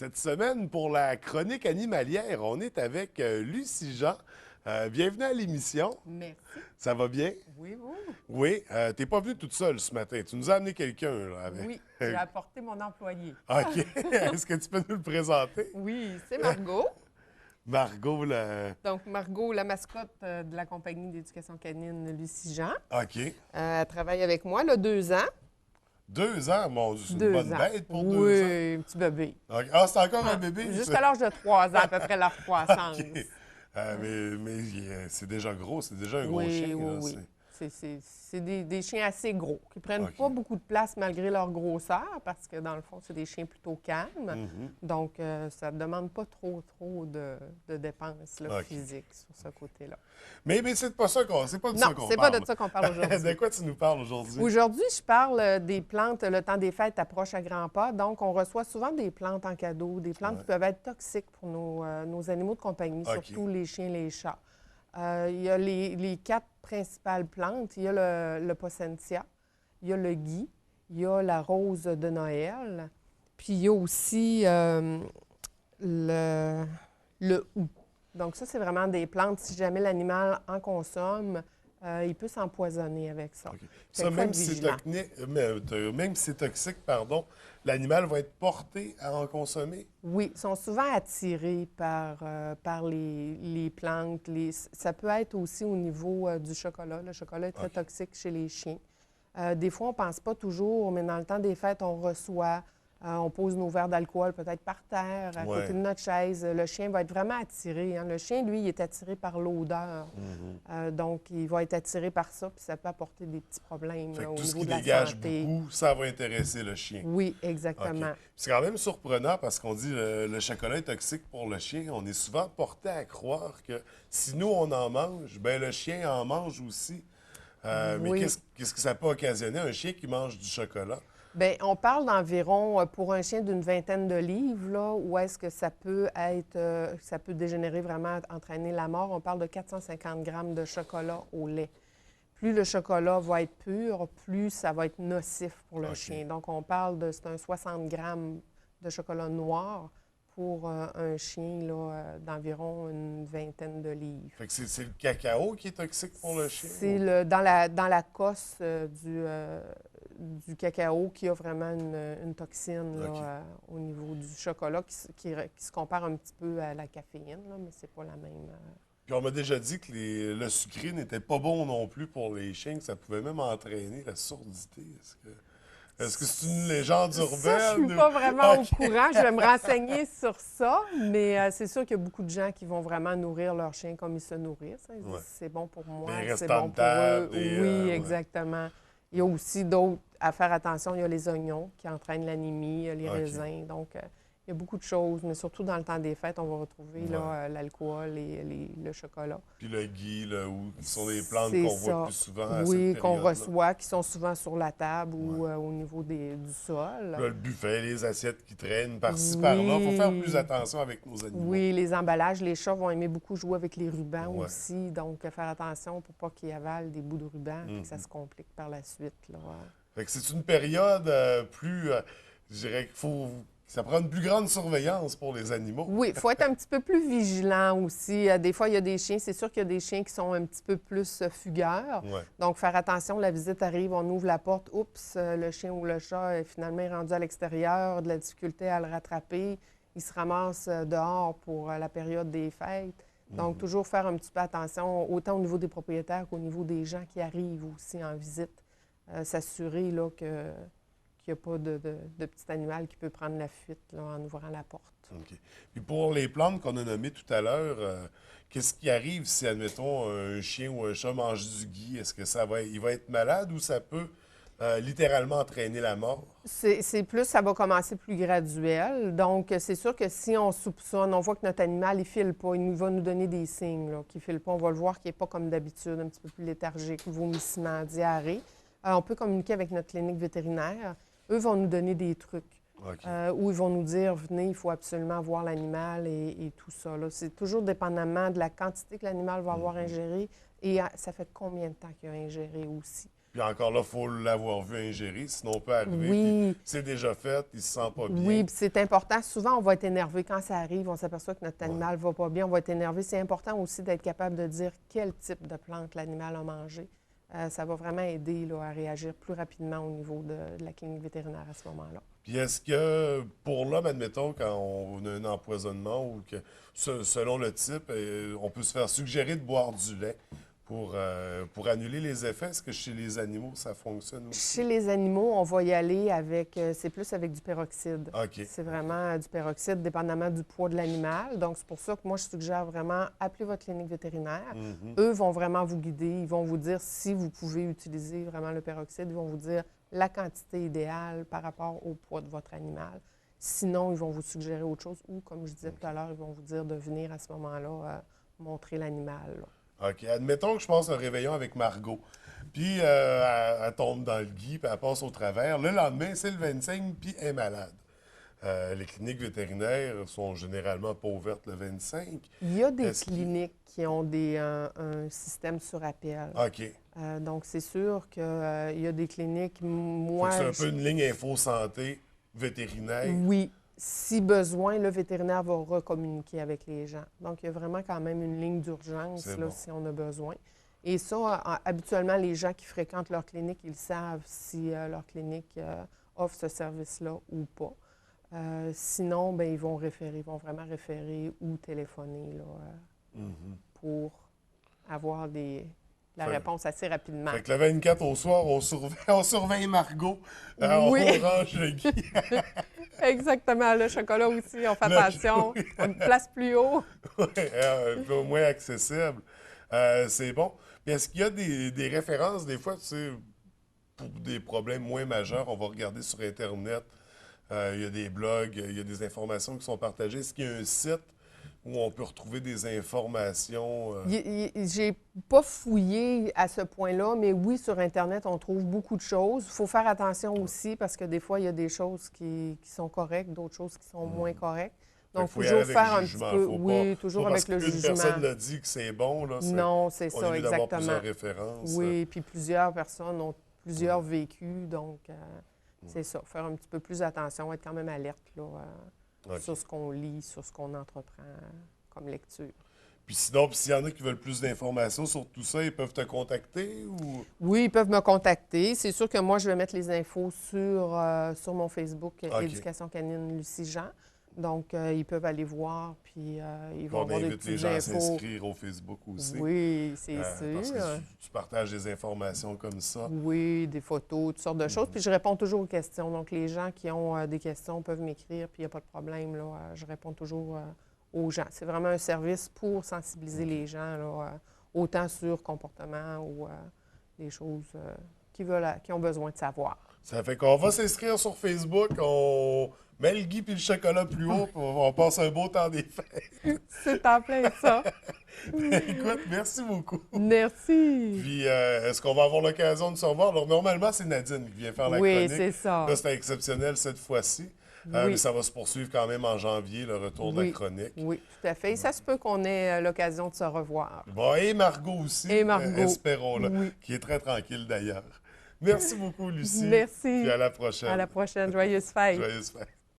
Cette semaine, pour la chronique animalière, on est avec Lucie Jean. Bienvenue à l'émission. Merci. Ça va bien? Oui, vous? Oui. T'es pas venue toute seule ce matin. Tu nous as amené quelqu'un, là, avec. Oui, j'ai apporté mon employé. OK. Est-ce que tu peux nous le présenter? Oui, c'est Margot. Margot, la... Donc, Margot, la mascotte de la compagnie d'éducation canine Lucie Jean. OK. Elle travaille avec moi, là, 2 ans. 2 ans, mon Dieu, c'est une 2 bonne ans. bête pour Oui, 2 ans. un petit bébé. OK. Ah, c'est encore un bébé? Jusqu'à l'âge de 3 ans, à peu près leur croissance. OK. Mais c'est déjà gros, c'est déjà un gros Oui, chien. oui, Là, oui. C'est des chiens assez gros, qui prennent OK. pas beaucoup de place malgré leur grosseur, parce que dans le fond, c'est des chiens plutôt calmes. Donc, ça ne demande pas trop de dépenses là, OK. physiques sur ce côté-là. Mais c'est pas ça qu'on, c'est pas de ça qu'on Non, c'est pas parle. de ça qu'on parle De aujourd'hui. quoi tu nous parles aujourd'hui? Aujourd'hui, je parle des plantes. Le temps des fêtes approche à grands pas. Donc, on reçoit souvent des plantes en cadeau, des plantes qui peuvent être toxiques pour nos animaux de compagnie, OK. surtout les chiens et les chats. Il y a les 4 principales plantes. Il y a le pocentia, il y a le gui, il y a la rose de Noël, puis il y a aussi le hou. Donc ça, c'est vraiment des plantes. Si jamais l'animal en consomme, il peut s'empoisonner avec ça. OK. Fait Ça, que faut même être si c'est vigilant. même si c'est toxique, pardon, l'animal va être porté à en consommer? Oui, ils sont souvent attirés par les plantes. Ça peut être aussi au niveau du chocolat. Le chocolat est très OK. toxique chez les chiens. Des fois, on ne pense pas toujours, mais dans le temps des fêtes, on reçoit, on pose nos verres d'alcool peut-être par terre, à Ouais. côté de notre chaise. Le chien va être vraiment attiré, hein. Le chien, lui, il est attiré par l'odeur. Donc, il va être attiré par ça, puis ça peut apporter des petits problèmes Fait là, que au tout ce niveau qui de la dégage santé. beaucoup, ça va intéresser le chien. Oui, OK. exactement. C'est quand même surprenant parce qu'on dit le chocolat est toxique pour le chien. On est souvent porté à croire que si nous, on en mange, ben le chien en mange aussi. Mais Oui. qu'est-ce que ça peut occasionner, un chien qui mange du chocolat? Bien, on parle d'environ, pour un chien, d'une vingtaine de livres, là, où est-ce que ça peut être, ça peut dégénérer vraiment, entraîner la mort. On parle de 450 grammes de chocolat au lait. Plus le chocolat va être pur, plus ça va être nocif pour le OK. chien. Donc, on parle c'est un 60 grammes de chocolat noir pour un chien là, d'environ une vingtaine de livres. Fait que c'est le cacao qui est toxique pour le chien? C'est dans la cosse du cacao qui a vraiment une toxine là, OK. au niveau du chocolat qui se compare un petit peu à la caféine, là, mais c'est pas la même. Puis on m'a déjà dit que le sucré n'était pas bon non plus pour les chiens, que ça pouvait même entraîner la surdité. Est-ce que c'est une légende urbaine? Ça, je suis ou- pas vraiment au OK. courant. Je vais me renseigner sur ça, mais c'est sûr qu'il y a beaucoup de gens qui vont vraiment nourrir leur chien comme ils se nourrissent, hein. Ils disent, Ouais. c'est bon pour moi, Des c'est restants bon de pour eux. table, des, Oui, ouais. exactement. Il y a aussi d'autres à faire attention. Il y a les oignons qui entraînent l'anémie, il y a les OK. raisins. Donc, il y a beaucoup de choses, mais surtout dans le temps des fêtes, on va retrouver Ouais. là, l'alcool et le chocolat. Puis le gui, là, qui sont des plantes C'est qu'on ça. voit plus souvent à Oui, cette qu'on période-là. reçoit, qui sont souvent sur la table ou Ouais. au niveau du sol. Là, le buffet, les assiettes qui traînent par-ci, par-là. Il faut faire plus attention avec nos animaux. Oui, les emballages. Les chats vont aimer beaucoup jouer avec les rubans Ouais. aussi. Donc, faire attention pour pas qu'ils avalent des bouts de ruban et que ça se complique par la suite. Là. Fait que c'est une période plus... je dirais ça prend une plus grande surveillance pour les animaux. Oui, il faut être un petit peu plus vigilant aussi. Des fois, il y a des chiens, c'est sûr qu'il y a des chiens qui sont un petit peu plus fugueurs. Ouais. Donc, faire attention, la visite arrive, on ouvre la porte, oups, le chien ou le chat est finalement rendu à l'extérieur, de la difficulté à le rattraper. Il se ramasse dehors pour la période des fêtes. Donc, toujours faire un petit peu attention, autant au niveau des propriétaires qu'au niveau des gens qui arrivent aussi en visite. S'assurer là, qu'il n'y a pas de petit animal qui peut prendre la fuite là, en ouvrant la porte. OK. Puis pour les plantes qu'on a nommées tout à l'heure, qu'est-ce qui arrive si, admettons, un chien ou un chat mange du gui? Est-ce que il va être malade ou ça peut littéralement entraîner la mort? C'est plus, ça va commencer plus graduel. Donc, c'est sûr que si on soupçonne, on voit que notre animal, il ne file pas, il va nous donner des signes là, qu'il ne file pas. On va le voir qu'il n'est pas comme d'habitude, un petit peu plus léthargique, vomissement, diarrhée. On peut communiquer avec notre clinique vétérinaire. Eux vont nous donner des trucs. OK. Où ils vont nous dire, venez, il faut absolument voir l'animal et tout ça. Là. C'est toujours dépendamment de la quantité que l'animal va avoir ingéré et ça fait combien de temps qu'il a ingéré aussi. Puis encore là, il faut l'avoir vu ingérer, sinon on peut arriver. Oui. Puis c'est déjà fait, il se sent pas bien. Oui, puis c'est important. Souvent, on va être énervé quand ça arrive. On s'aperçoit que notre Ouais. animal va pas bien. On va être énervé. C'est important aussi d'être capable de dire quel type de plante l'animal a mangé. Ça va vraiment aider là, à réagir plus rapidement au niveau de la clinique vétérinaire à ce moment-là. Puis est-ce que pour l'homme, admettons, quand on a un empoisonnement ou que selon le type, on peut se faire suggérer de boire du lait pour annuler les effets? Est-ce que chez les animaux, ça fonctionne aussi? Chez les animaux, on va y aller avec, c'est plus avec du peroxyde. OK. C'est vraiment du peroxyde, dépendamment du poids de l'animal. Donc, c'est pour ça que moi, je suggère vraiment, appelez votre clinique vétérinaire. Mhm. Eux vont vraiment vous guider. Ils vont vous dire si vous pouvez utiliser vraiment le peroxyde. Ils vont vous dire la quantité idéale par rapport au poids de votre animal. Sinon, ils vont vous suggérer autre chose ou, comme je disais tout à l'heure, ils vont vous dire de venir à ce moment-là montrer l'animal, là. OK. Admettons que je passe un réveillon avec Margot. Puis elle tombe dans le gui, puis elle passe au travers. Le lendemain, c'est le 25, puis elle est malade. Les cliniques vétérinaires sont généralement pas ouvertes le 25. Il y a des Est-ce qu'il- cliniques qui ont un système sur appel. OK. Donc, c'est sûr qu'il y a des cliniques, Fait moi, que c'est un peu une ligne info-santé vétérinaire. oui, si besoin, le vétérinaire va recommuniquer avec les gens. Donc, il y a vraiment quand même une ligne d'urgence C'est là, bon. si on a besoin. Et ça, habituellement, les gens qui fréquentent leur clinique, ils savent si leur clinique offre ce service-là ou pas. Sinon, ben, ils vont référer, ils vont vraiment référer ou téléphoner là, Mhm. pour avoir la Fait- réponse assez rapidement. Fait que le 24 au soir, on surveille Margot. Oui. On range le gui. Exactement. Le chocolat aussi, on fait Le attention. On le place plus haut. Ouais, un peu moins accessible. C'est bon. Puis est-ce qu'il y a des références, des fois, tu sais, pour des problèmes moins majeurs, on va regarder sur Internet, il y a des blogs, il y a des informations qui sont partagées. Est-ce qu'il y a un site où on peut retrouver des informations? J'ai pas fouillé à ce point-là, mais oui, sur Internet, on trouve beaucoup de choses. Il faut faire attention aussi parce que des fois, il y a des choses qui sont correctes, d'autres choses qui sont moins correctes. Donc, Fait qu'il faut y aller toujours avec faire le un petit jugement. peu. Faut Oui, pas, toujours pas avec parce le qu'une jugement. personne l'a dit que c'est bon, là, Non, c'est on ça, évite d'avoir exactement. plusieurs références. Oui, puis plusieurs personnes ont plusieurs vécus, donc c'est ça. Faire un petit peu plus attention, être quand même alerte là, OK. sur ce qu'on lit, sur ce qu'on entreprend comme lecture. Puis sinon, puis s'il y en a qui veulent plus d'informations sur tout ça, ils peuvent te contacter ou... Oui, ils peuvent me contacter. C'est sûr que moi, je vais mettre les infos sur mon Facebook OK. Éducation canine Lucie Jean. Donc, ils peuvent aller voir, puis ils vont On avoir des invite les petites gens à infos. s'inscrire au Facebook aussi. Oui, c'est Parce sûr. que tu partages des informations comme ça. Oui, des photos, toutes sortes de choses. Puis je réponds toujours aux questions. Donc, les gens qui ont des questions peuvent m'écrire, puis il n'y a pas de problème. Là, je réponds toujours aux gens. C'est vraiment un service pour sensibiliser les gens, là, autant sur comportement ou des choses qui ont besoin de savoir. Ça fait qu'on va s'inscrire sur Facebook, on met le gui puis le chocolat plus haut, puis on passe un beau temps des fêtes. C'est en plein ça. Écoute, merci beaucoup. Merci. Puis, est-ce qu'on va avoir l'occasion de se revoir? Alors, normalement, c'est Nadine qui vient faire la Oui, chronique. c'est ça. Là, c'était exceptionnel cette fois-ci. Oui. Mais ça va se poursuivre quand même en janvier, le retour de la Oui. chronique. Oui, tout à fait. Et ça se peut qu'on ait l'occasion de se revoir. Bon, et Margot aussi. Et Margot. Espérons-le. Oui. Qui est très tranquille d'ailleurs. Merci beaucoup, Lucie. Merci. Puis à la prochaine. À la prochaine. Joyeuse fête. Joyeuse fête.